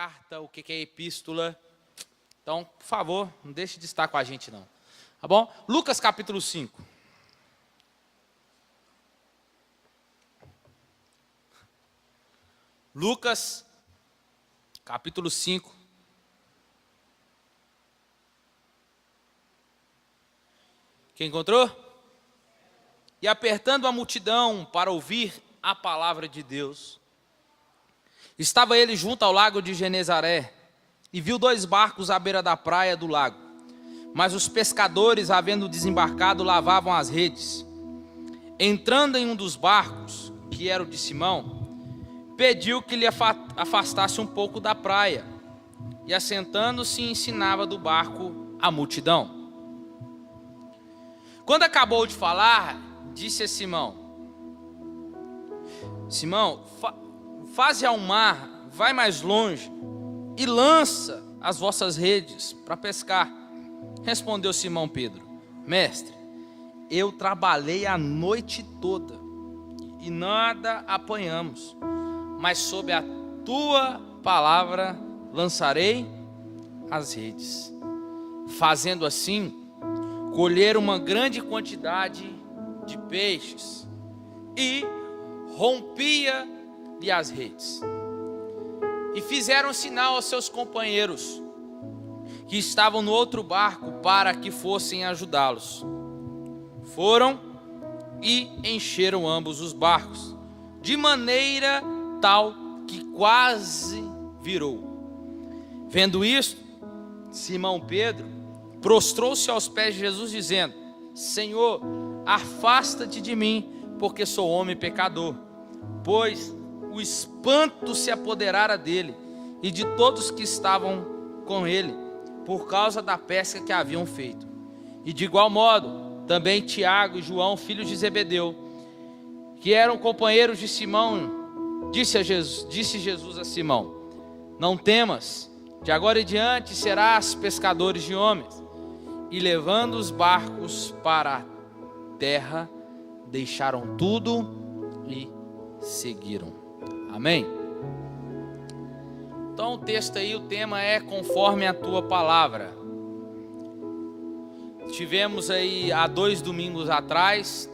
carta, o que é epístola. Então, por favor, não deixe de estar com a gente não. Tá bom? Lucas capítulo 5. Lucas capítulo 5. Quem encontrou? E apertando a multidão para ouvir a palavra de Deus, estava ele junto ao lago de Genezaré, e viu 2 barcos à beira da praia do lago. Mas os pescadores, havendo desembarcado, lavavam as redes. Entrando em um dos barcos, que era o de Simão, pediu que lhe afastasse um pouco da praia, e assentando-se ensinava do barco a multidão. Quando acabou de falar, disse a Simão: Simão, faze ao mar, vai mais longe e lança as vossas redes para pescar. Respondeu Simão Pedro: Mestre, eu trabalhei a noite toda e nada apanhamos, mas sob a tua palavra lançarei as redes. Fazendo assim, colheram uma grande quantidade de peixes e rompia-lhe as redes. E fizeram sinal aos seus companheiros que estavam no outro barco para que fossem ajudá-los. Foram e encheram ambos os barcos, de maneira tal que quase virou. Vendo isto, Simão Pedro prostrou-se aos pés de Jesus, dizendo: Senhor, afasta-te de mim, porque sou homem pecador. Pois o espanto se apoderara dele e de todos que estavam com ele, por causa da pesca que haviam feito. E de igual modo, também Tiago e João, filhos de Zebedeu, que eram companheiros de Simão, disse Jesus a Simão: Não temas, de agora em diante serás pescadores de homens. E levando os barcos para a terra, deixaram tudo e seguiram. Amém? Então o texto aí, o tema é conforme a tua palavra. Tivemos aí há 3 domingos atrás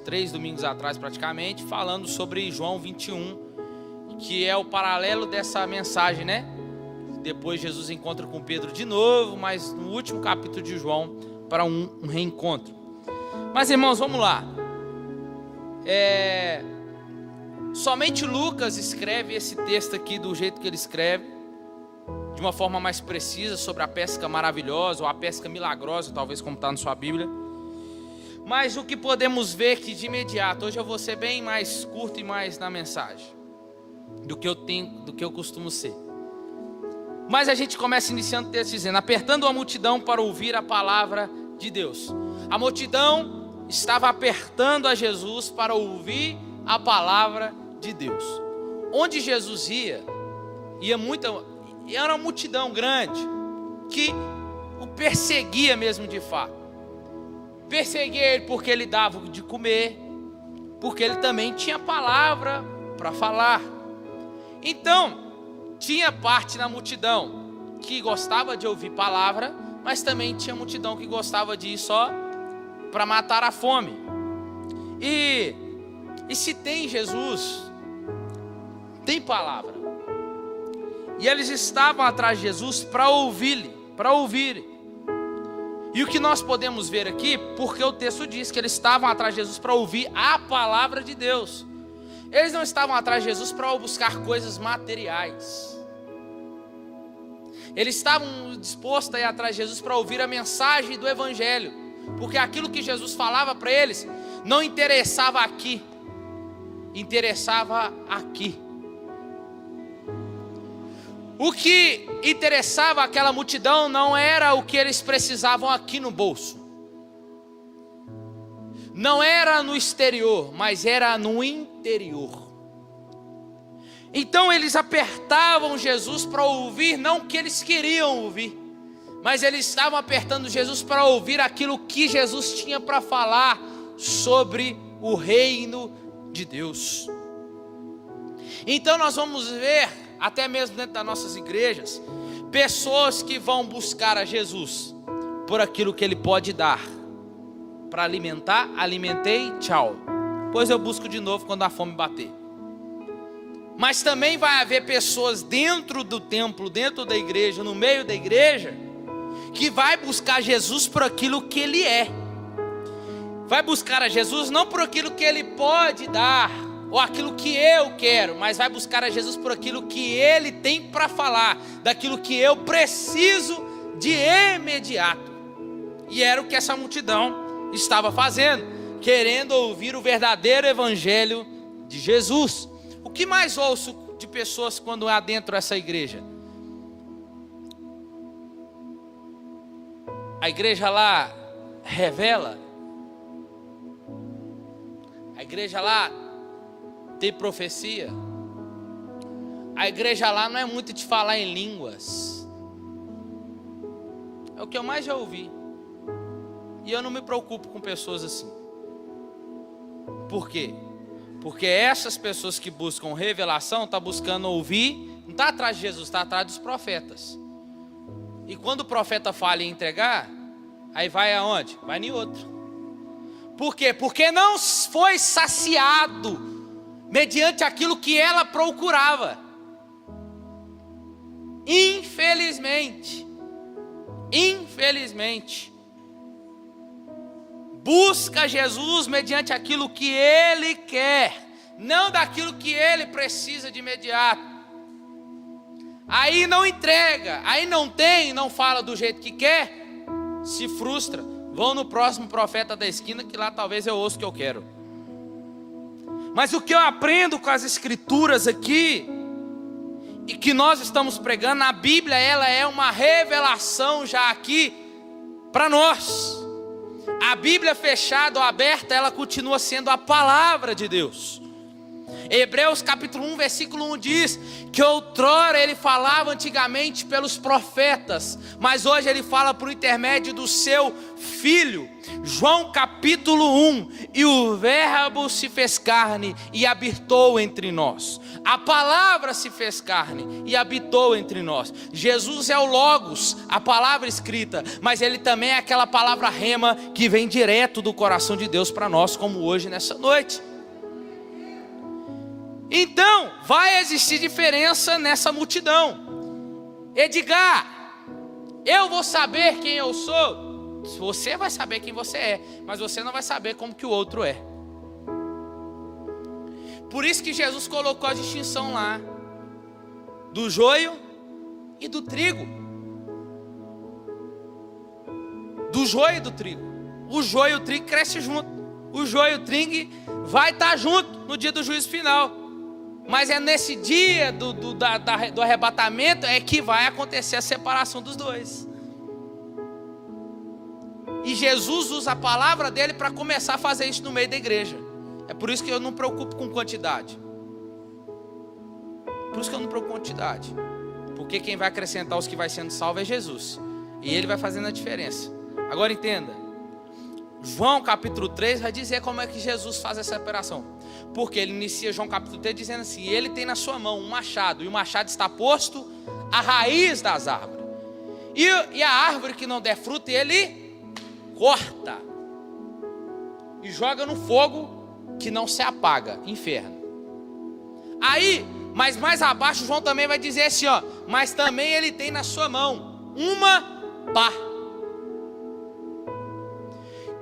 praticamente, falando sobre João 21, que é o paralelo dessa mensagem, né? Depois Jesus encontra com Pedro de novo, mas no último capítulo de João, para um reencontro. Mas irmãos, vamos lá. Somente Lucas escreve esse texto aqui do jeito que ele escreve, de uma forma mais precisa, sobre a pesca maravilhosa, ou a pesca milagrosa, talvez como está na sua Bíblia. Mas o que podemos ver que de imediato, hoje eu vou ser bem mais curto e mais na mensagem, do que eu costumo ser. Mas a gente começa iniciando o texto dizendo: apertando a multidão para ouvir a palavra de Deus. A multidão estava apertando a Jesus para ouvir a palavra de Deus. Onde Jesus ia era uma multidão grande que o perseguia mesmo de fato. Perseguia ele porque ele dava de comer, porque ele também tinha palavra para falar. Então, tinha parte na multidão que gostava de ouvir palavra, mas também tinha multidão que gostava de ir só para matar a fome. E se tem Jesus, tem palavra. E eles estavam atrás de Jesus para ouvir. E o que nós podemos ver aqui, porque o texto diz que eles estavam atrás de Jesus para ouvir a palavra de Deus. Eles não estavam atrás de Jesus para buscar coisas materiais. Eles estavam dispostos a ir atrás de Jesus para ouvir a mensagem do Evangelho, porque aquilo que Jesus falava para eles não interessava aqui, interessava aqui. O que interessava aquela multidão não era o que eles precisavam aqui no bolso, não era no exterior, mas era no interior. Então eles apertavam Jesus para ouvir, não o que eles queriam ouvir, mas eles estavam apertando Jesus para ouvir aquilo que Jesus tinha para falar sobre o reino de Deus. Então nós vamos ver, até mesmo dentro das nossas igrejas, Pessoas que vão buscar a Jesus por aquilo que Ele pode dar. Para alimentar, alimentei, tchau. Pois eu busco de novo quando a fome bater. Mas também vai haver pessoas dentro do templo, dentro da igreja, no meio da igreja, que vai buscar Jesus por aquilo que Ele é. Vai buscar a Jesus não por aquilo que Ele pode dar, ou aquilo que eu quero, mas vai buscar a Jesus por aquilo que Ele tem para falar, daquilo que eu preciso de imediato. E era o que essa multidão estava fazendo, querendo ouvir o verdadeiro evangelho de Jesus. O que mais ouço de pessoas quando adentro essa igreja? A igreja lá revela. A igreja lá tem profecia. A igreja lá não é muito de falar em línguas. É o que eu mais já ouvi. E eu não me preocupo com pessoas assim. Por quê? Porque essas pessoas que buscam revelação estão buscando ouvir, não está atrás de Jesus, está atrás dos profetas. E quando o profeta fala em entregar, aí vai aonde? Vai em outro. Por quê? Porque não foi saciado mediante aquilo que ela procurava. Infelizmente, busca Jesus mediante aquilo que Ele quer, não daquilo que Ele precisa de imediato. Aí não entrega, aí não tem, não fala do jeito que quer, se frustra. Vão no próximo profeta da esquina, que lá talvez eu ouça o que eu quero. Mas o que eu aprendo com as escrituras aqui, e que nós estamos pregando, a Bíblia, ela é uma revelação já aqui para nós. A Bíblia fechada ou aberta, ela continua sendo a palavra de Deus. Hebreus capítulo 1, versículo 1 diz que outrora Ele falava antigamente pelos profetas, mas hoje Ele fala por intermédio do seu Filho. João capítulo 1, e o verbo se fez carne e habitou entre nós. A palavra se fez carne e habitou entre nós. Jesus é o Logos, a palavra escrita, mas Ele também é aquela palavra rema que vem direto do coração de Deus para nós, como hoje nessa noite. Então, vai existir diferença nessa multidão. Edgar, eu vou saber quem eu sou. Você vai saber quem você é, mas você não vai saber como que o outro é. Por isso que Jesus colocou a distinção lá, do joio e do trigo. Do joio e do trigo. O joio e o trigo crescem junto. O joio e o trigo vai estar junto no dia do juízo final. Mas é nesse dia do arrebatamento é que vai acontecer a separação dos dois. E Jesus usa a palavra dele para começar a fazer isso no meio da igreja. É por isso que eu não me preocupo com quantidade. Por isso que eu não me preocupo com quantidade. Porque quem vai acrescentar os que vai sendo salvo é Jesus. E Ele vai fazendo a diferença. Agora entenda. João capítulo 3 vai dizer como é que Jesus faz essa separação. Porque ele inicia João capítulo 3 dizendo assim: Ele tem na sua mão um machado, e o machado está posto à raiz das árvores. E a árvore que não der fruto, ele corta e joga no fogo que não se apaga, inferno. Aí, mas mais abaixo João também vai dizer assim, ó: mas também ele tem na sua mão uma pá,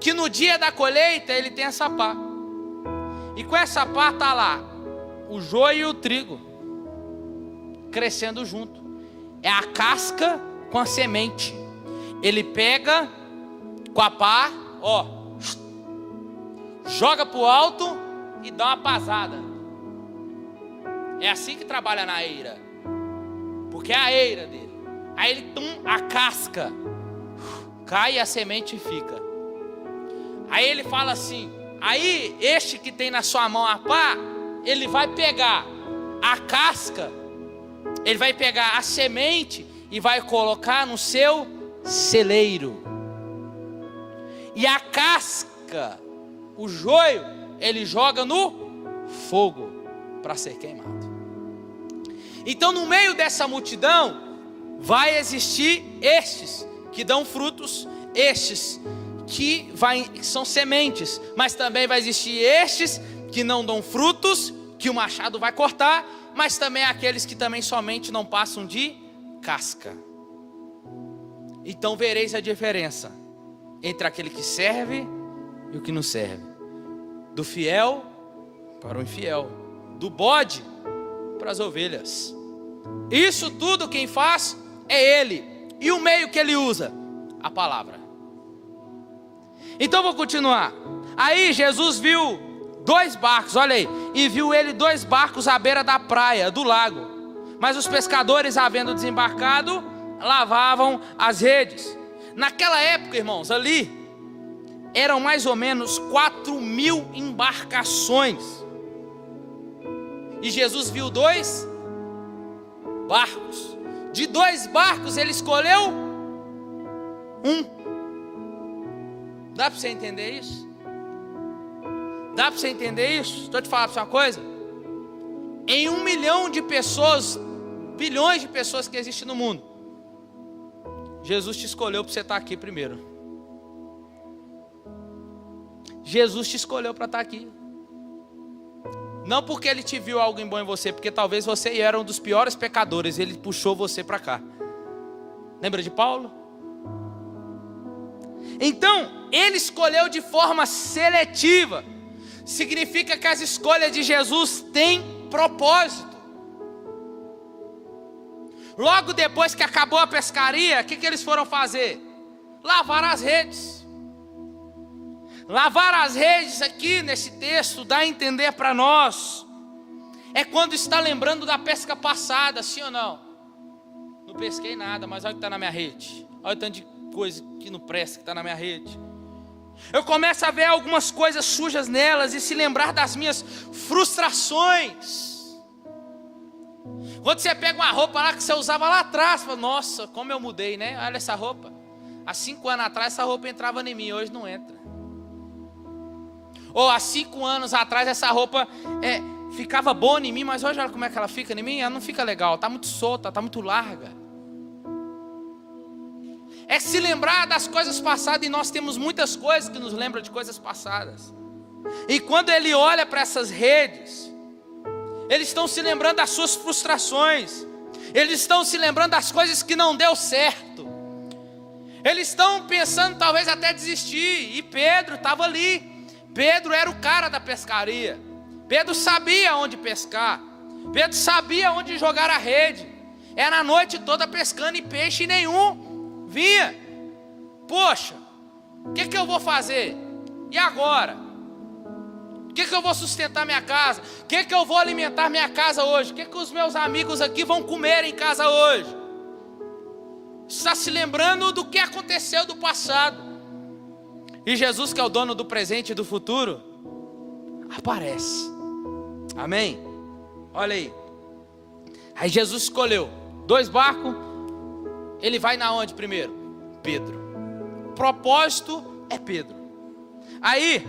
que no dia da colheita ele tem essa pá. E com essa pá está lá o joio e o trigo crescendo junto. É a casca com a semente. Ele pega com a pá, ó, joga para o alto e dá uma pasada. É assim que trabalha na eira, porque é a eira dele. Aí ele a casca cai e a semente fica. Aí ele fala assim: aí este que tem na sua mão a pá, ele vai pegar a casca, ele vai pegar a semente e vai colocar no seu celeiro. E a casca, o joio, ele joga no fogo para ser queimado. Então no meio dessa multidão vai existir estes que dão frutos, estes que são sementes, mas também vai existir estes que não dão frutos, que o machado vai cortar, mas também aqueles que também somente não passam de casca. Então vereis a diferença entre aquele que serve e o que não serve, do fiel para o infiel, do bode para as ovelhas. Isso tudo quem faz é Ele, e o meio que Ele usa, a palavra. Então vou continuar. Aí Jesus viu 2 barcos, olha aí, e viu ele 2 barcos à beira da praia, do lago. Mas os pescadores, havendo desembarcado, lavavam as redes. Naquela época, irmãos, ali eram mais ou menos 4.000 embarcações. E Jesus viu 2 barcos. De 2 barcos ele escolheu 1. Dá para você entender isso? Dá para você entender isso? Estou te falando uma coisa. Em 1 milhão de pessoas, bilhões de pessoas que existem no mundo, Jesus te escolheu para você estar aqui primeiro. Jesus te escolheu para estar aqui. Não porque Ele te viu algo bom em você, porque talvez você era um dos piores pecadores, Ele puxou você para cá. Lembra de Paulo? Então, Ele escolheu de forma seletiva. Significa que as escolhas de Jesus têm propósito. Logo depois que acabou a pescaria, o que eles foram fazer? Lavar as redes. Lavar as redes aqui nesse texto dá a entender para nós, é quando está lembrando da pesca passada, sim ou não? Não pesquei nada, mas olha o que está na minha rede. Olha o tanto de coisa que não presta que está na minha rede. Eu começo a ver algumas coisas sujas nelas e se lembrar das minhas frustrações. Quando você pega uma roupa lá que você usava lá atrás, fala, nossa, como eu mudei, né? Olha essa roupa. Há 5 anos atrás essa roupa entrava em mim, hoje não entra. Ou há 5 anos atrás essa roupa ficava boa em mim, mas hoje olha como é que ela fica em mim, ela não fica legal, está muito solta, está muito larga. É se lembrar das coisas passadas, e nós temos muitas coisas que nos lembram de coisas passadas. E quando ele olha para essas redes, eles estão se lembrando das suas frustrações, eles estão se lembrando das coisas que não deu certo, eles estão pensando talvez até desistir. E Pedro estava ali. Pedro era o cara da pescaria. Pedro sabia onde pescar. Pedro sabia onde jogar a rede. Era a noite toda pescando e peixe nenhum vinha. Poxa, o que eu vou fazer? E agora? O que eu vou sustentar minha casa? O que eu vou alimentar minha casa hoje? O que os meus amigos aqui vão comer em casa hoje? Está se lembrando do que aconteceu do passado. E Jesus, que é o dono do presente e do futuro, aparece. Amém? Olha aí. Aí Jesus escolheu 2 barcos. Ele vai na onde primeiro? Pedro. O propósito é Pedro. Aí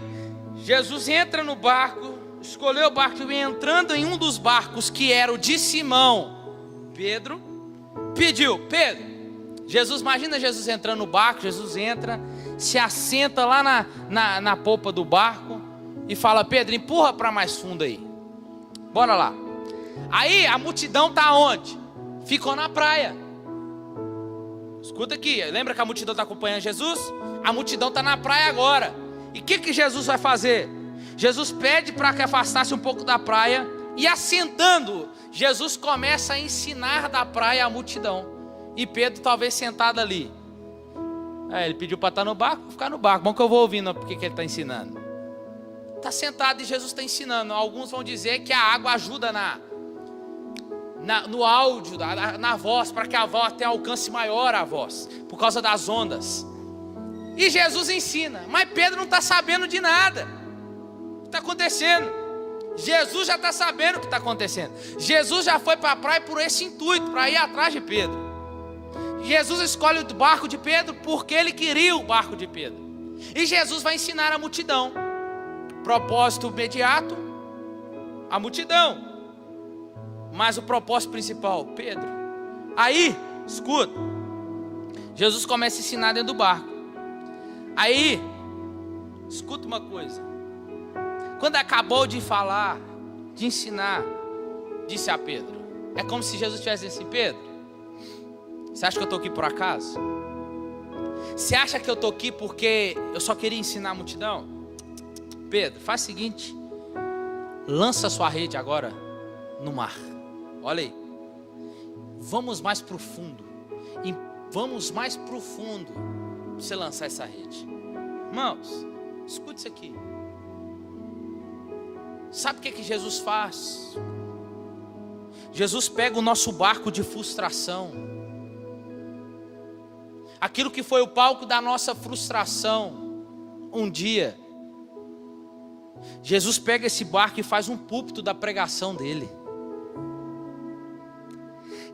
Jesus entra no barco, escolheu o barco e vem entrando em um dos barcos que era o de Simão. Pedro pediu, Pedro. Jesus, imagina Jesus entrando no barco. Jesus entra, se assenta lá na polpa do barco e fala, Pedro, empurra para mais fundo aí. Bora lá. Aí a multidão está onde? Ficou na praia. Escuta aqui, lembra que a multidão está acompanhando Jesus? A multidão está na praia agora. E o que Jesus vai fazer? Jesus pede para que afastasse um pouco da praia. E assentando, Jesus começa a ensinar da praia a multidão. E Pedro talvez sentado ali. Ele pediu para estar no barco, vou ficar no barco. Bom que eu vou ouvindo porque que ele está ensinando. Está sentado e Jesus está ensinando. Alguns vão dizer que a água ajuda no áudio, na voz, para que a voz tenha alcance maior a voz, por causa das ondas. E Jesus ensina, mas Pedro não está sabendo de nada. O que está acontecendo? Jesus já está sabendo o que está acontecendo. Jesus já foi para a praia por esse intuito, para ir atrás de Pedro. Jesus escolhe o barco de Pedro porque ele queria o barco de Pedro. E Jesus vai ensinar a multidão. Propósito imediato, a multidão. Mas o propósito principal, Pedro. Aí Escuta. Jesus começa a ensinar dentro do barco. Aí, escuta uma coisa. Quando acabou de falar, de ensinar, disse a Pedro. É como se Jesus tivesse dito assim: Pedro, você acha que eu estou aqui por acaso? Você acha que eu estou aqui porque eu só queria ensinar a multidão? Pedro, faz o seguinte: lança sua rede agora no mar. Olha aí. Vamos mais profundo. Vamos mais profundo para você lançar essa rede. Irmãos, escute isso aqui. Sabe o que Jesus faz? Jesus pega o nosso barco de frustração, aquilo que foi o palco da nossa frustração, um dia, Jesus pega esse barco e faz um púlpito da pregação dele.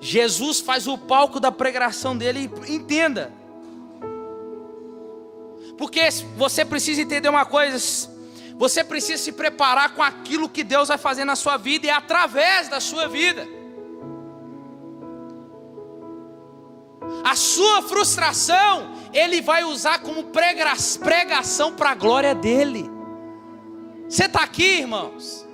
Jesus faz o palco da pregação dele, entenda. Porque você precisa entender uma coisa: você precisa se preparar com aquilo que Deus vai fazer na sua vida e através da sua vida. A sua frustração, Ele vai usar como pregação para a glória dEle. Você está aqui, irmãos?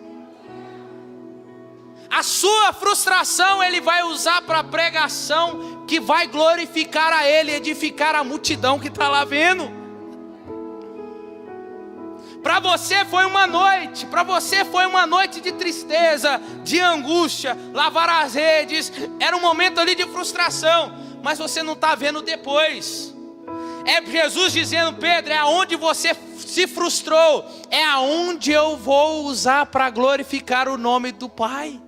A sua frustração Ele vai usar para pregação que vai glorificar a Ele, edificar a multidão que está lá vendo. Para você foi uma noite, de tristeza, de angústia, lavar as redes, era um momento ali de frustração, mas você não está vendo depois. É Jesus dizendo: Pedro, é aonde você se frustrou, é aonde eu vou usar para glorificar o nome do Pai.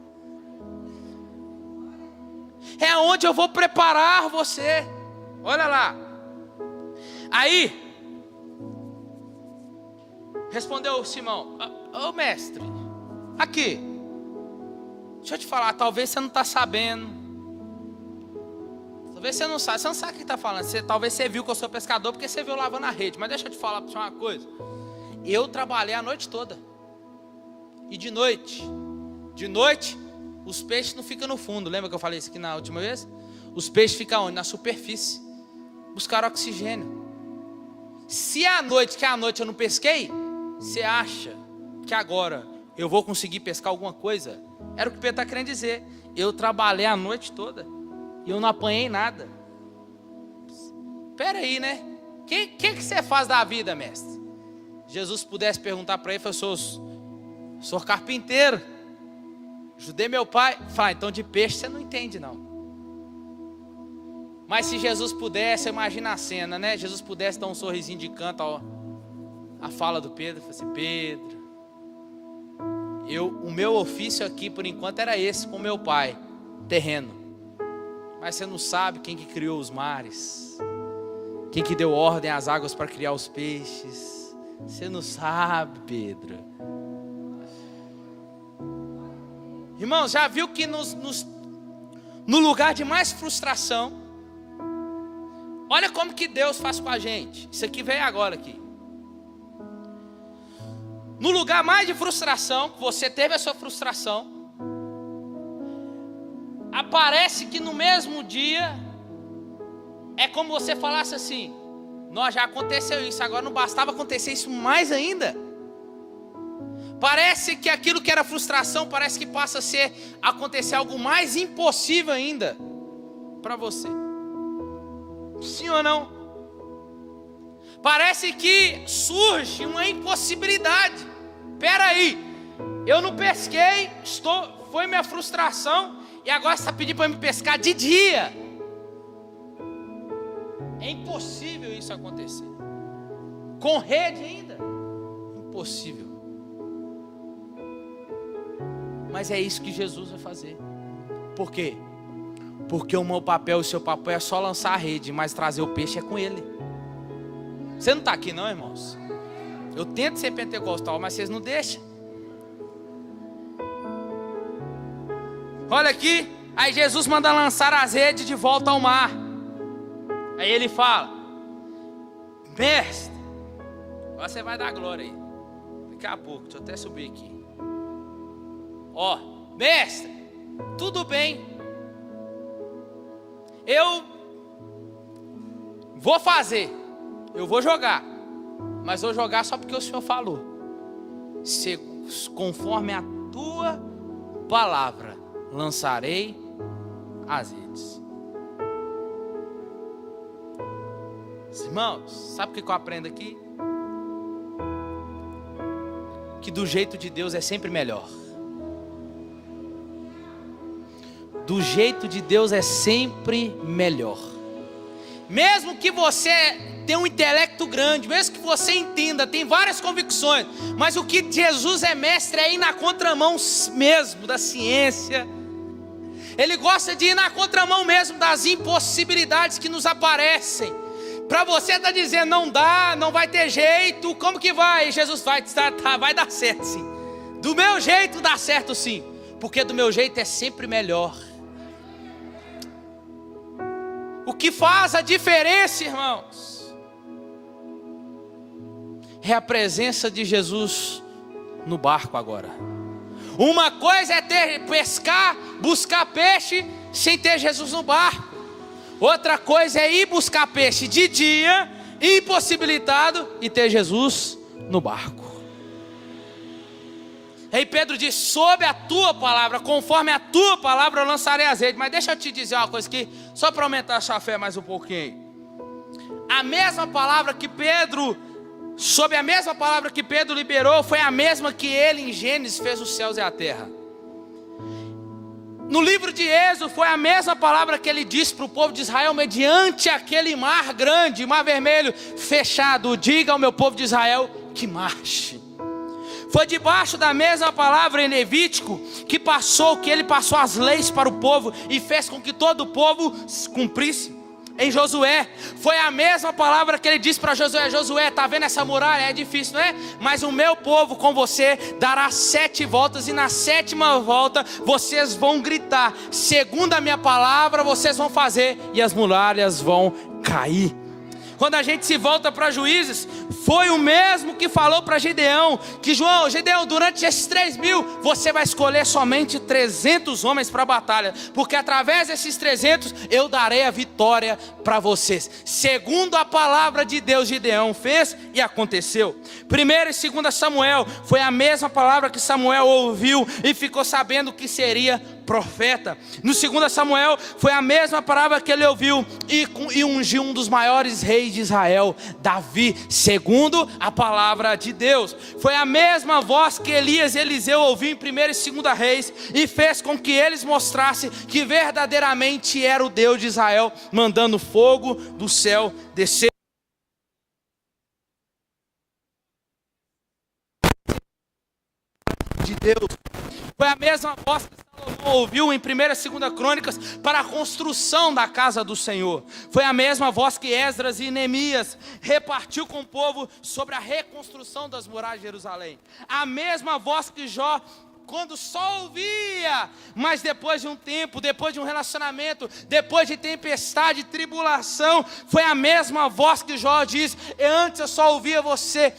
É aonde eu vou preparar você. Olha lá. Aí respondeu Simão: ô mestre, aqui, deixa eu te falar, talvez você não está sabendo. Talvez você não sabe o que está falando. Talvez você viu que eu sou pescador porque você viu lavando a rede. Mas deixa eu te falar para você uma coisa. Eu trabalhei a noite toda. E de noite, os peixes não ficam no fundo. Lembra que eu falei isso aqui na última vez? Os peixes ficam onde? Na superfície. Buscar oxigênio. Se à noite eu não pesquei, você acha que agora eu vou conseguir pescar alguma coisa? Era o que Pedro está querendo dizer. Eu trabalhei a noite toda e eu não apanhei nada. Espera aí, né? O que você faz da vida, mestre? Jesus pudesse perguntar para ele, falou: sou carpinteiro, ajudei meu pai. Fala: então de peixe você não entende não. Mas se Jesus pudesse, imagina a cena, né? Jesus pudesse dar um sorrisinho de canto a fala do Pedro, falou assim: Pedro, o meu ofício aqui por enquanto era esse com meu pai, terreno. Mas você não sabe quem que criou os mares, quem que deu ordem às águas para criar os peixes. Você não sabe, Pedro. Irmão, já viu que no lugar de mais frustração, olha como que Deus faz com a gente. Isso aqui veio agora aqui. No lugar mais de frustração, você teve a sua frustração, aparece que no mesmo dia, é como você falasse assim: nós já aconteceu isso, agora não bastava acontecer isso mais ainda. Parece que aquilo que era frustração, parece que passa a acontecer algo mais impossível ainda para você. Sim ou não? Parece que surge uma impossibilidade. Espera aí, eu não pesquei, foi minha frustração, e agora você está pedindo para me pescar de dia. É impossível isso acontecer. Com rede ainda? Impossível. Mas é isso que Jesus vai fazer. Por quê? Porque o meu papel e o seu papel é só lançar a rede, mas trazer o peixe é com Ele. Você não está aqui não, irmãos? Eu tento ser pentecostal, mas vocês não deixam. Olha aqui, aí Jesus manda lançar as redes de volta ao mar. Aí ele fala: mestre, agora você vai dar glória aí. Daqui a pouco, deixa eu até subir aqui. Mestre, tudo bem. eu vou fazer, eu vou jogar, mas vou jogar só porque o Senhor falou. Conforme a tua palavra, lançarei as redes. Irmãos, sabe o que eu aprendo aqui? Que do jeito de Deus é sempre melhor. Do jeito de Deus é sempre melhor. Mesmo que você tenha um intelecto grande, mesmo que você entenda, tem várias convicções, mas o que Jesus é mestre é ir na contramão mesmo da ciência. Ele gosta de ir na contramão mesmo das impossibilidades que nos aparecem. Para você estar dizendo, não dá, não vai ter jeito, como que vai? Jesus vai dar certo sim. Do meu jeito dá certo sim, porque do meu jeito é sempre melhor. O que faz a diferença, irmãos, é a presença de Jesus no barco agora. Uma coisa é pescar, buscar peixe sem ter Jesus no barco. Outra coisa é ir buscar peixe de dia, impossibilitado, e ter Jesus no barco. Aí Pedro diz, sob a tua palavra, conforme a tua palavra eu lançarei as redes. Mas deixa eu te dizer uma coisa aqui, só para aumentar a sua fé mais um pouquinho. A mesma palavra que Pedro, sob a mesma palavra que Pedro liberou, foi a mesma que ele em Gênesis fez os céus e a terra. No livro de Êxodo foi a mesma palavra que ele disse para o povo de Israel, mediante aquele mar grande, mar vermelho fechado, diga ao meu povo de Israel que marche. Foi debaixo da mesma palavra em Levítico que ele passou as leis para o povo e fez com que todo o povo cumprisse. Em Josué, foi a mesma palavra que ele disse para Josué, Josué, está vendo essa muralha? É difícil, não é? Mas o meu povo com você dará 7 voltas e na 7ª volta vocês vão gritar, segundo a minha palavra vocês vão fazer e as muralhas vão cair. Quando a gente se volta para Juízes, foi o mesmo que falou para Gideão, que Gideão, durante esses 3.000, você vai escolher somente 300 homens para a batalha, porque através desses 300, eu darei a vitória para vocês. Segundo a palavra de Deus, Gideão fez e aconteceu. 1º e 2º Samuel, foi a mesma palavra que Samuel ouviu e ficou sabendo que seria profeta. No 2º Samuel, foi a mesma palavra que ele ouviu e ungiu um dos maiores reis de Israel, Davi, segundo a palavra de Deus. Foi a mesma voz que Elias e Eliseu ouviu em 1º e 2º Reis e fez com que eles mostrassem que verdadeiramente era o Deus de Israel, mandando fogo do céu descer. De Deus. Foi a mesma voz que Salomão ouviu em 1ª e 2ª Crônicas para a construção da casa do Senhor. Foi a mesma voz que Esdras e Neemias repartiu com o povo sobre a reconstrução das muralhas de Jerusalém. A mesma voz que Jó, quando só ouvia, mas depois de um tempo, depois de um relacionamento, depois de tempestade, tribulação, foi a mesma voz que Jó diz, antes eu só ouvia você,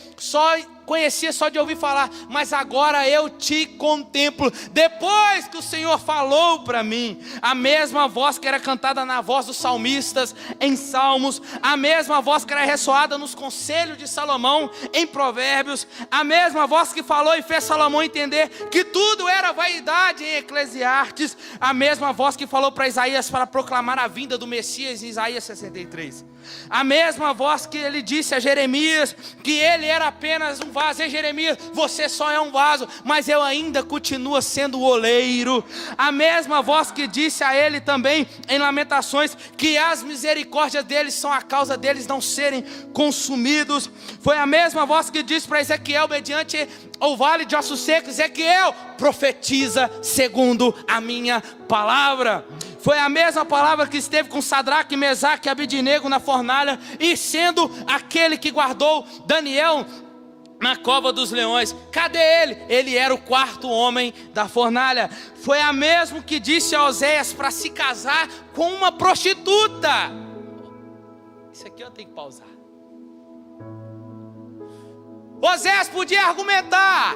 conhecia só de ouvir falar, mas agora eu te contemplo, depois que o Senhor falou para mim. A mesma voz que era cantada na voz dos salmistas em Salmos, a mesma voz que era ressoada nos conselhos de Salomão em Provérbios, a mesma voz que falou e fez Salomão entender que tudo era vaidade em Eclesiastes, a mesma voz que falou para Isaías para proclamar a vinda do Messias em Isaías 63. A mesma voz que ele disse a Jeremias que ele era apenas um vaso. Ei, Jeremias, você só é um vaso, mas eu ainda continuo sendo o oleiro. A mesma voz que disse a ele também em Lamentações que as misericórdias deles são a causa deles não serem consumidos. Foi a mesma voz que disse para Ezequiel mediante o vale de ossos secos, Ezequiel, profetiza segundo a minha palavra. Foi a mesma palavra que esteve com Sadraque, Mesaque e Abidnego na fornalha, e sendo aquele que guardou Daniel na cova dos leões. Cadê ele? Ele era o 4º homem da fornalha. Foi a mesma que disse a Oséias para se casar com uma prostituta. Isso aqui eu tenho que pausar. Oséias podia argumentar,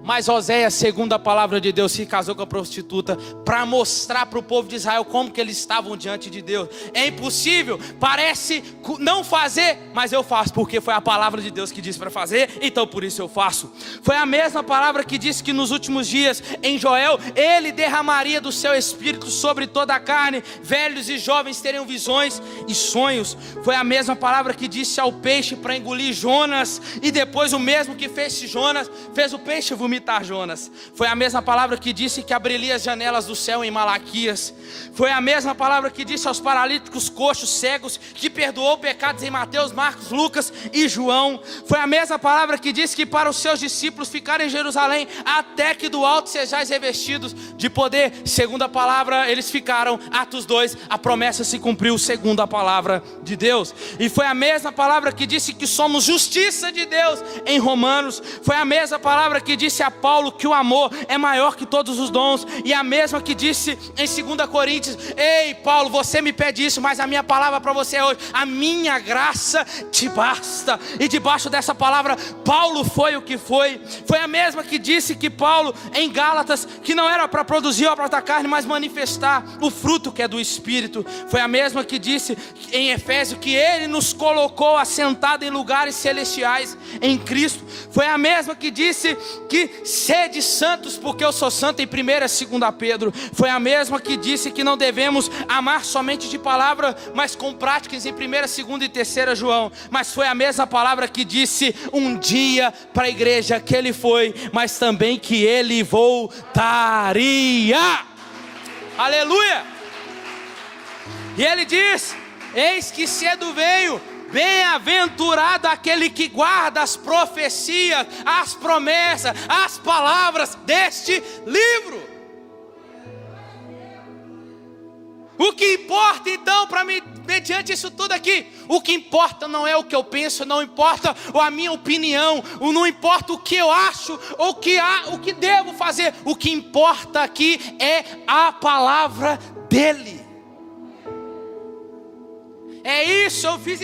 Mas Oséias, segundo a palavra de Deus, se casou com a prostituta para mostrar para o povo de Israel como que eles estavam diante de Deus. É impossível, parece não fazer, mas eu faço, porque foi a palavra de Deus que disse para fazer, então por isso eu faço. Foi a mesma palavra que disse que nos últimos dias, em Joel, ele derramaria do seu espírito sobre toda a carne, velhos e jovens teriam visões e sonhos. Foi a mesma palavra que disse ao peixe para engolir Jonas, e depois o mesmo que fez Jonas, fez o peixe vomitar Jonas. Foi a mesma palavra que disse que abriria as janelas do céu em Malaquias. Foi a mesma palavra que disse aos paralíticos, coxos, cegos, que perdoou pecados em Mateus, Marcos, Lucas e João. Foi a mesma palavra que disse que para os seus discípulos ficarem em Jerusalém, até que do alto sejais revestidos de poder. Segundo a palavra, eles ficaram. Atos 2, a promessa se cumpriu segundo a palavra de Deus. E foi a mesma palavra que disse que somos justiça de Deus em Romanos. Foi a mesma palavra que disse a Paulo que o amor é maior que todos os dons, e a mesma que disse em 2 Coríntios: ei Paulo, você me pede isso, mas a minha palavra para você é hoje: a minha graça te basta. E debaixo dessa palavra, Paulo foi o que foi. Foi a mesma que disse que Paulo em Gálatas, que não era para produzir obra da carne, mas manifestar o fruto que é do Espírito. Foi a mesma que disse em Efésios que ele nos colocou assentado em lugares celestiais em Cristo. Foi a mesma que disse que sede santos porque eu sou santo em 1 e 2 Pedro. Foi a mesma que disse que não devemos amar somente de palavra, mas com práticas em 1, 2 e 3 João. Mas foi a mesma palavra que disse um dia para a igreja que ele foi, mas também que ele voltaria. Aleluia! E ele diz: eis que cedo venho, bem-aventurado aquele que guarda as profecias, as promessas, as palavras deste livro. O que importa então para mim, mediante isso tudo aqui, o que importa não é o que eu penso, não importa a minha opinião, não importa o que eu acho, ou o que devo fazer. O que importa aqui é a palavra dele. É isso, eu fiz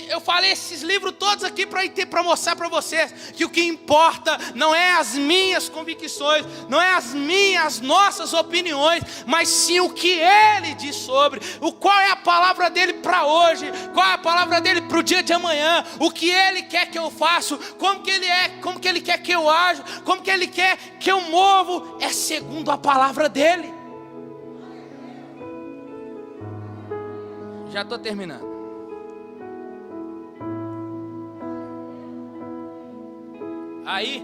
eu falei esses livros todos aqui para mostrar para vocês que o que importa não é as minhas convicções, não é as nossas opiniões, mas sim o que ele diz sobre, qual é a palavra dele para hoje, qual é a palavra dele para o dia de amanhã, o que ele quer que eu faça, como que ele é, como que ele quer que eu aja, como que ele quer que eu movo, é segundo a palavra dele. Já estou terminando. Aí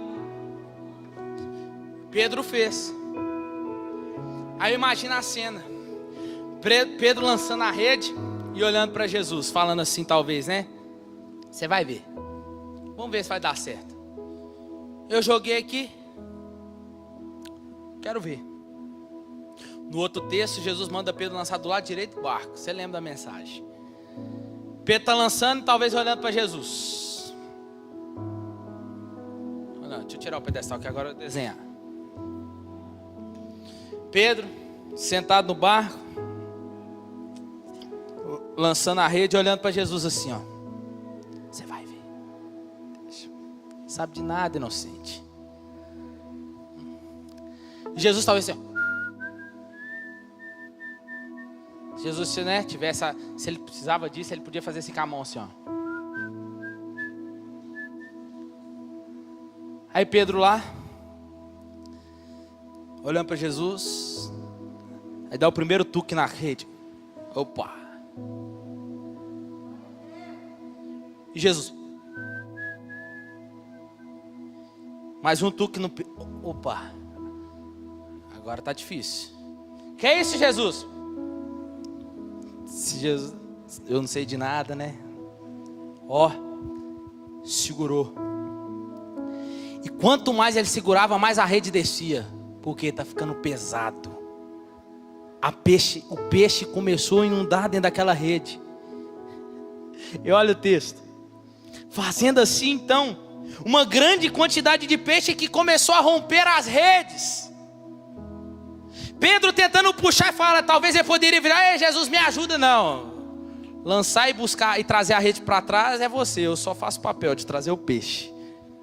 Pedro fez. Aí imagina a cena: Pedro lançando a rede e olhando para Jesus, falando assim, talvez, né? Você vai ver. Vamos ver se vai dar certo. Eu joguei aqui, quero ver. No outro texto, Jesus manda Pedro lançar do lado direito do barco. Você lembra da mensagem? Pedro está lançando, talvez olhando para Jesus. Não, deixa eu tirar o pedestal que agora eu vou desenhar. Pedro, sentado no barco, lançando a rede, olhando para Jesus assim, ó. Você vai ver. Sabe de nada, inocente. Jesus talvez assim, Jesus, né, se ele precisava disso, ele podia fazer assim com a mão assim, ó. Aí Pedro lá, olhando para Jesus, aí dá o primeiro tuque na rede. Opa! E Jesus, mais um tuque no... Opa! Agora tá difícil. Que é isso, Jesus? Jesus, eu não sei de nada, né? Ó, segurou. E quanto mais ele segurava, mais a rede descia, porque tá ficando pesado. O peixe começou a inundar dentro daquela rede. E olha o texto. Fazendo assim, então, uma grande quantidade de peixe que começou a romper as redes. Pedro tentando puxar e fala, talvez ele poderia virar: ei, Jesus, me ajuda. Não, lançar e buscar e trazer a rede para trás é você, eu só faço papel de trazer o peixe.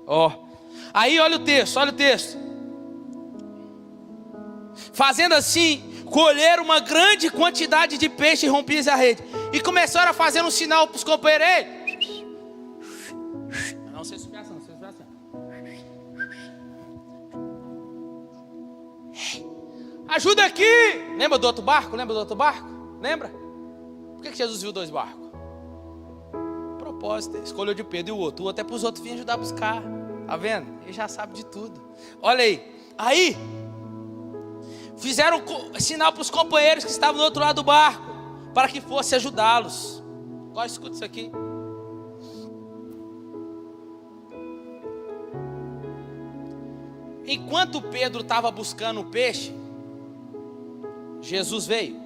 Ó, Aí olha o texto. Fazendo assim, colheram uma grande quantidade de peixe e rompiam a rede. E começaram a fazer um sinal para os companheiros. Ei! Não sei se assim. Ajuda aqui! Lembra do outro barco? Lembra? Por que Jesus viu 2 barcos? Propósito, escolheu de Pedro e o outro é para os outros virem ajudar a buscar. Tá vendo? Ele já sabe de tudo. Olha aí, fizeram sinal para os companheiros que estavam do outro lado do barco, para que fosse ajudá-los. Agora escuta isso aqui. Enquanto Pedro estava buscando o peixe, Jesus veio.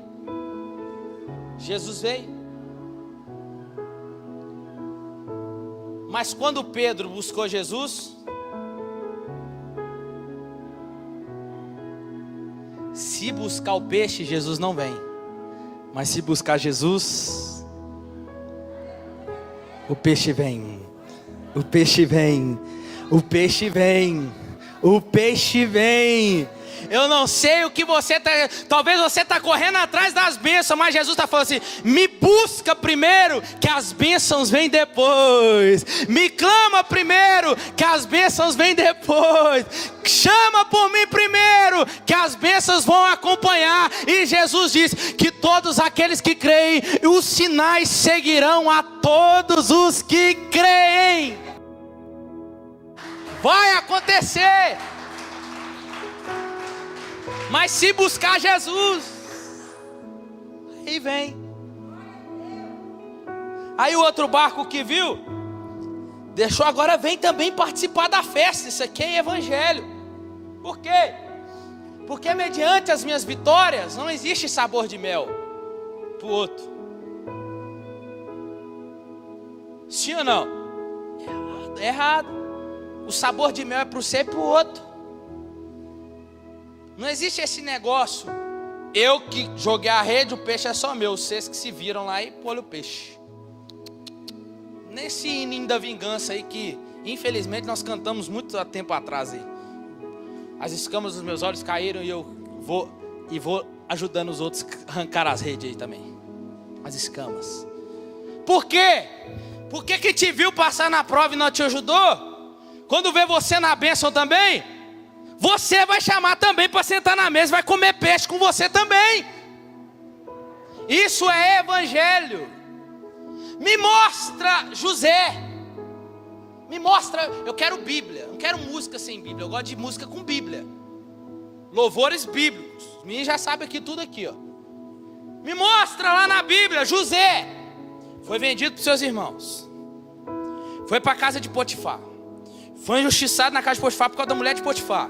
Mas quando Pedro buscou Jesus, se buscar o peixe, Jesus não vem. Mas se buscar Jesus, o peixe vem. O peixe vem. Eu não sei o que você está... Talvez você está correndo atrás das bênçãos, mas Jesus está falando assim: me busca primeiro, que as bênçãos vêm depois. Me clama primeiro, que as bênçãos vêm depois. Chama por mim primeiro, que as bênçãos vão acompanhar. E Jesus diz que todos aqueles que creem, os sinais seguirão a todos os que creem. Vai acontecer. Mas se buscar Jesus, aí vem. Aí o outro barco que viu, deixou, agora vem também participar da festa. Isso aqui é evangelho. Por quê? Porque mediante as minhas vitórias, não existe sabor de mel para o outro. Sim ou não? Errado. O sabor de mel é para você e para o outro. Não existe esse negócio. Eu que joguei a rede, o peixe é só meu. Vocês que se viram lá e pôr o peixe. Nesse hino da vingança aí que, infelizmente, nós cantamos muito tempo atrás aí. As escamas dos meus olhos caíram e eu vou ajudando os outros a arrancar as redes aí também. As escamas. Por quê? Por que te viu passar na prova e não te ajudou? Quando vê você na bênção também, você vai chamar também para sentar na mesa, vai comer peixe com você também. Isso é evangelho. Me mostra José. Me mostra, eu quero Bíblia, não quero música sem Bíblia, eu gosto de música com Bíblia. Louvores bíblicos. Os meninos já sabem aqui tudo aqui, ó. Me mostra lá na Bíblia, José foi vendido para seus irmãos. Foi para a casa de Potifar. Foi injustiçado na casa de Potifar por causa da mulher de Potifar.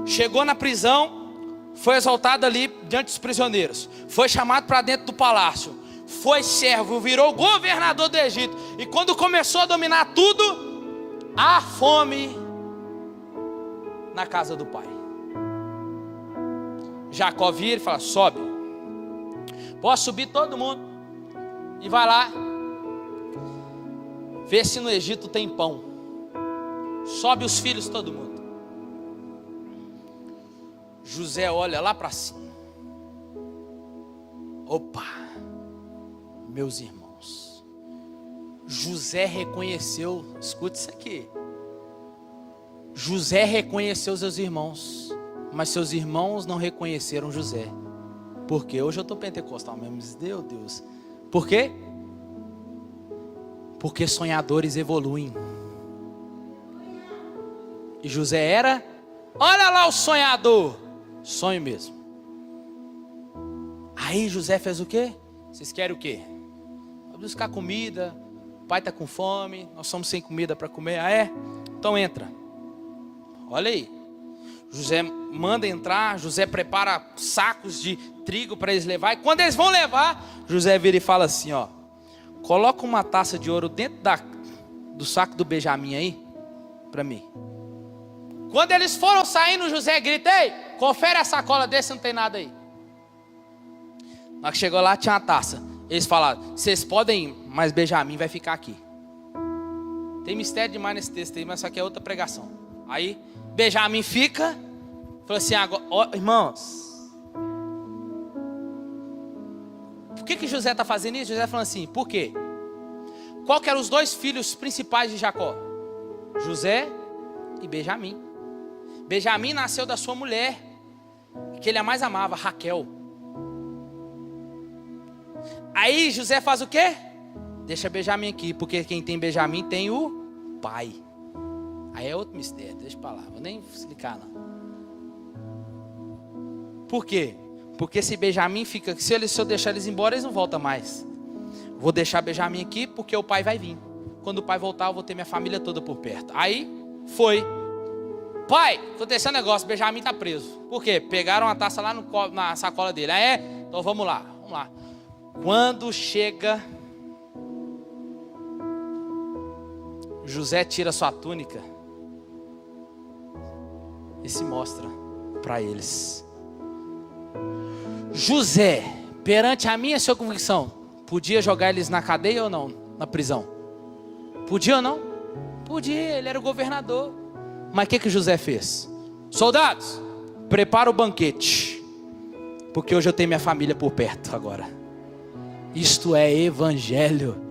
Chegou na prisão, foi exaltado ali diante dos prisioneiros. Foi chamado para dentro do palácio. Foi servo, virou governador do Egito. E quando começou a dominar tudo, há fome na casa do pai. Jacó vira e fala: sobe. Pode subir todo mundo. E vai lá, vê se no Egito tem pão. Sobe os filhos todo mundo. José olha lá para cima. Opa, meus irmãos. José reconheceu, escute isso aqui. José reconheceu seus irmãos, mas seus irmãos não reconheceram José. Por quê? Hoje eu estou pentecostal mesmo. Meu Deus. Por quê? Porque sonhadores evoluem. E José era, olha lá o sonhador. Sonho mesmo. Aí José fez o quê? Vocês querem o quê? Vamos buscar comida. O pai está com fome. Nós somos sem comida para comer. Ah, é? Então entra. Olha aí. José manda entrar. José prepara sacos de trigo para eles levar. E quando eles vão levar, José vira e fala assim, ó: coloca uma taça de ouro dentro do saco do Benjamim aí, para mim. Quando eles foram saindo, José grita: ei, confere a sacola desse, não tem nada aí. Na hora que chegou lá, tinha uma taça. Eles falaram: vocês podem ir, mas Benjamim vai ficar aqui. Tem mistério demais nesse texto aí, mas isso aqui é outra pregação. Aí Benjamim fica, falou assim, agora, ó, irmãos, por que José está fazendo isso? José falando assim, por quê? Qual que eram os dois filhos principais de Jacó? José e Benjamim. Benjamim nasceu da sua mulher, que ele a mais amava, Raquel. Aí José faz o quê? Deixa Benjamim aqui, porque quem tem Benjamim tem o pai. Aí é outro mistério, deixa pra lá, vou nem explicar não. Por quê? Porque se Benjamim fica, se eu deixar eles embora, eles não voltam mais. Vou deixar Benjamim aqui, porque o pai vai vir. Quando o pai voltar, eu vou ter minha família toda por perto. Aí, foi. Pai, aconteceu um negócio, Benjamim está preso. Por quê? Pegaram a taça lá na sacola dele. Ah, é? Então vamos lá. Quando chega, José tira sua túnica e se mostra para eles. José, perante a minha sua convicção, podia jogar eles na cadeia ou não? Na prisão? Podia ou não? Podia, ele era o governador. Mas o que José fez? Soldados, prepara o banquete, porque hoje eu tenho minha família por perto agora. Isto é evangelho.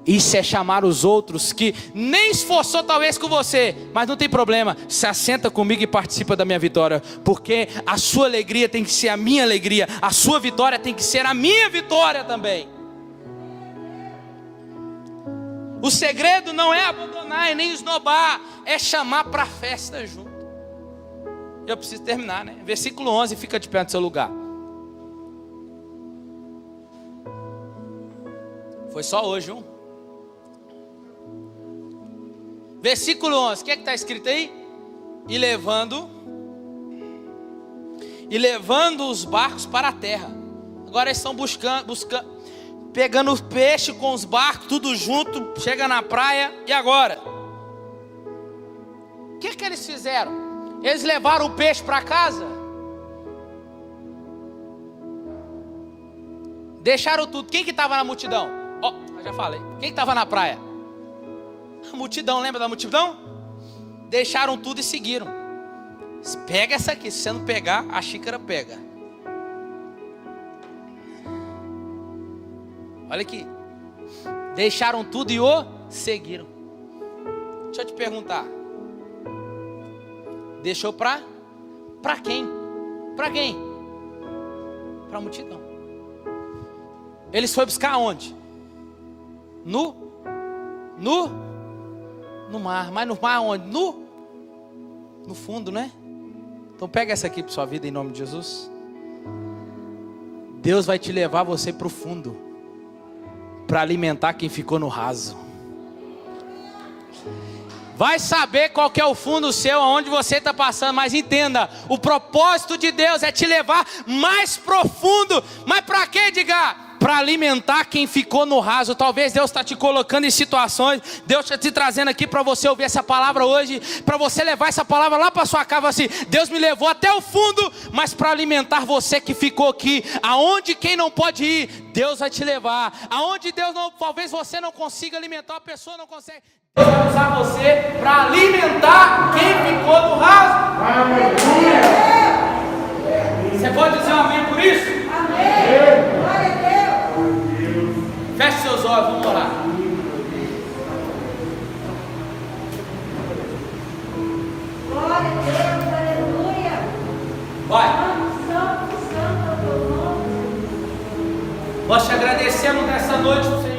Isso é chamar os outros que nem esforçou talvez com você, mas não tem problema, se assenta comigo e participa da minha vitória, porque a sua alegria tem que ser a minha alegria, a sua vitória tem que ser a minha vitória também. O segredo não é abandonar e nem esnobar, é chamar para a festa junto. Eu preciso terminar, né? Versículo 11, fica de pé no seu lugar. Foi só hoje, Versículo 11, o que está escrito aí? E levando os barcos para a terra. Agora eles estão buscando, pegando o peixe com os barcos, tudo junto, chega na praia, e agora? O que eles fizeram? Eles levaram o peixe para casa? Deixaram tudo. Quem que estava na multidão? Eu já falei. Quem que estava na praia? A multidão, lembra da multidão? Deixaram tudo e seguiram. Pega essa aqui, se você não pegar, a xícara pega. Olha aqui. Deixaram tudo e o seguiram. Deixa eu te perguntar. Deixou para quem? Para quem? Para a multidão. Eles foram buscar onde? No mar. Mas no mar onde? No fundo, né? Então pega essa aqui para sua vida em nome de Jesus. Deus vai te levar você para o fundo, para alimentar quem ficou no raso. Vai saber qual que é o fundo seu, aonde você está passando, mas entenda, o propósito de Deus é te levar mais profundo. Mas para quê, diga? Para alimentar quem ficou no raso. Talvez Deus está te colocando em situações, Deus está te trazendo aqui para você ouvir essa palavra hoje, para você levar essa palavra lá para sua casa assim, Deus me levou até o fundo, mas para alimentar você que ficou aqui, aonde quem não pode ir, Deus vai te levar, aonde Deus não, talvez você não consiga alimentar, a pessoa não consegue, Deus vai usar você para alimentar quem ficou no raso. Você pode dizer um amém por isso? Amém. Feche seus olhos, vamos orar. Glória a Deus, aleluia. Vai. Santo, santo é o teu nome. Nós te agradecemos nessa noite, Senhor.